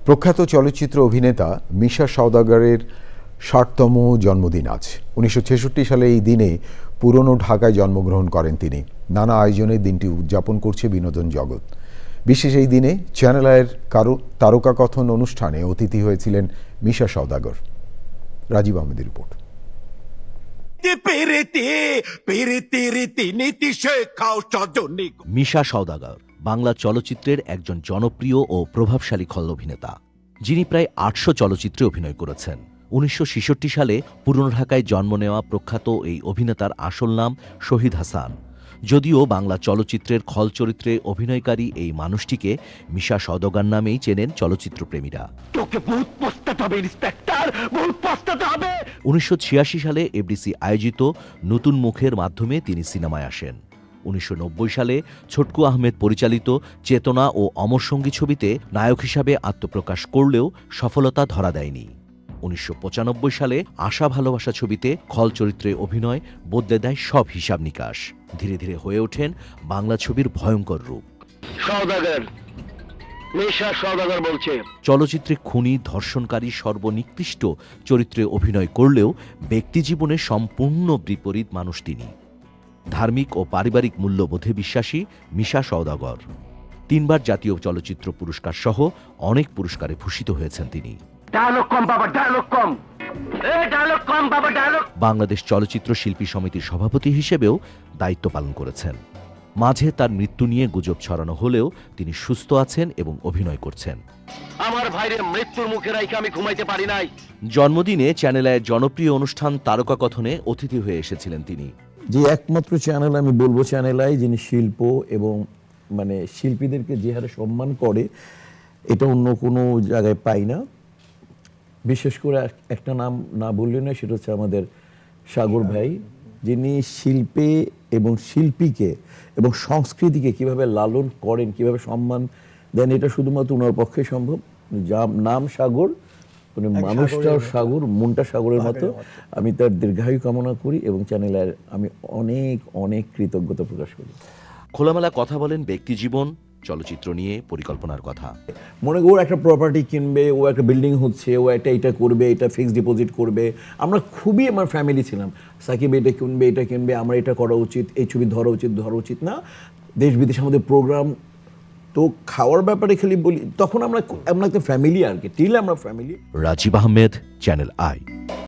প্রখ্যাত চলচ্চিত্র অভিনেতা মিশা সওদাগরের ৬০তম জন্মদিন আজ। ১৯৬৬ সালে এই দিনে পুরনো ঢাকায় জন্মগ্রহণ করেন তিনি। নানা আয়োজনে দিনটি উদযাপন করছে বিনোদন জগৎ। বিশেষ এই দিনে চ্যানেল আইয়ের তারকাকথন অনুষ্ঠানে অতিথি হয়েছিলেন মিশা সওদাগর। রাজীব আহমেদের রিপোর্ট। মিশা সওদাগর বাংলা চলচ্চিত্রের একজন জনপ্রিয় ও প্রভাবশালী খল অভিনেতা, যিনি প্রায় ৮০০ চলচ্চিত্রে অভিনয় করেছেন। ১৯৬৬ সালে পুরনো ঢাকায় জন্ম নেওয়া প্রখ্যাত এই অভিনেতার আসল নাম শহীদ হাসান। যদিও বাংলা চলচ্চিত্রের খল চরিত্রে অভিনয়কারী এই মানুষটিকে মিশা সওদাগর নামেই চেনেন চলচ্চিত্রপ্রেমীরা। ১৯৮৬ সালে এফডিসি আয়োজিত নতুন মুখের মাধ্যমে তিনি সিনেমায় আসেন। ১৯৯০ সালে ছোটকু আহমেদ পরিচালিত চেতনা ও অমর সঙ্গী ছবিতে নায়ক হিসাবে আত্মপ্রকাশ করলেও সফলতা ধরা দেয়নি। ১৯৯৫ সালে আশা ভালোবাসা ছবিতে খল চরিত্রে অভিনয় বদলে দেয় সব হিসাব নিকাশ। ধীরে ধীরে হয়ে ওঠেন বাংলা ছবির ভয়ঙ্কর রূপ। চলচ্চিত্রে খুনি, ধর্ষণকারী সর্বনিকৃষ্ট চরিত্রে অভিনয় করলেও ব্যক্তিজীবনে সম্পূর্ণ বিপরীত মানুষ তিনি। ধার্মিক ও পারিবারিক মূল্যবোধে বিশ্বাসী মিশা সওদাগর ৩ বার জাতীয় চলচ্চিত্র পুরস্কার সহ অনেক পুরস্কারে ভূষিত হয়েছেন তিনি। বাংলাদেশ চলচ্চিত্র শিল্পী সমিতির সভাপতি হিসেবেও দায়িত্ব পালন করেছেন। মাঝে তার মৃত্যু নিয়ে গুজব ছড়ানো হলেও তিনি সুস্থ আছেন এবং অভিনয় করছেন। আমার ভাইরে মৃত্যুর মুখে রাইখা আমি ঘুমাইতে পারি নাই। জন্মদিনে চ্যানেল আইয়ের জনপ্রিয় অনুষ্ঠান তারকাকথনে অতিথি হয়ে এসেছিলেন তিনি। যে একমাত্র চ্যানেল আমি বলবো চ্যানেল আই, যিনি শিল্প এবং শিল্পীদেরকে যে হারে সম্মান করে, এটা অন্য কোনো জায়গায় পাই না। বিশেষ করে একটা নাম না বললে না, সেটা হচ্ছে আমাদের সাগর ভাই, যিনি শিল্পে এবং শিল্পীকে এবং সংস্কৃতিকে কিভাবে লালন করেন, কিভাবে সম্মান দেন, এটা শুধুমাত্র ওনার পক্ষে সম্ভব। নাম সাগর, মানুষটাও সাগর, মনটা সাগরের মতো। আমি তার দীর্ঘায়ু কামনা করি এবং চ্যানেলের আমি অনেক অনেক কৃতজ্ঞতা প্রকাশ করি। খোলামেলা কথা বলেন ব্যক্তিজীবন, চলচ্চিত্র নিয়ে পরিকল্পনার কথা। মনে করি একটা প্রপার্টি কিনবে, ও একটা বিল্ডিং হচ্ছে, ও এটা করবে, এটা ফিক্সড ডিপোজিট করবে। আমরা খুবই আমার ফ্যামিলি ছিলাম, সাকিব এটা কিনবে, আমরা এটা করা উচিত, এই ছবি ধরা উচিত না। দেশ বিদেশে আমাদের প্রোগ্রাম, তো খাওয়ার ব্যাপারে খালি বলি, তখন আমরা একটা ফ্যামিলি আর কি, টিল আমরা family. Rajib Ahmed, Channel I.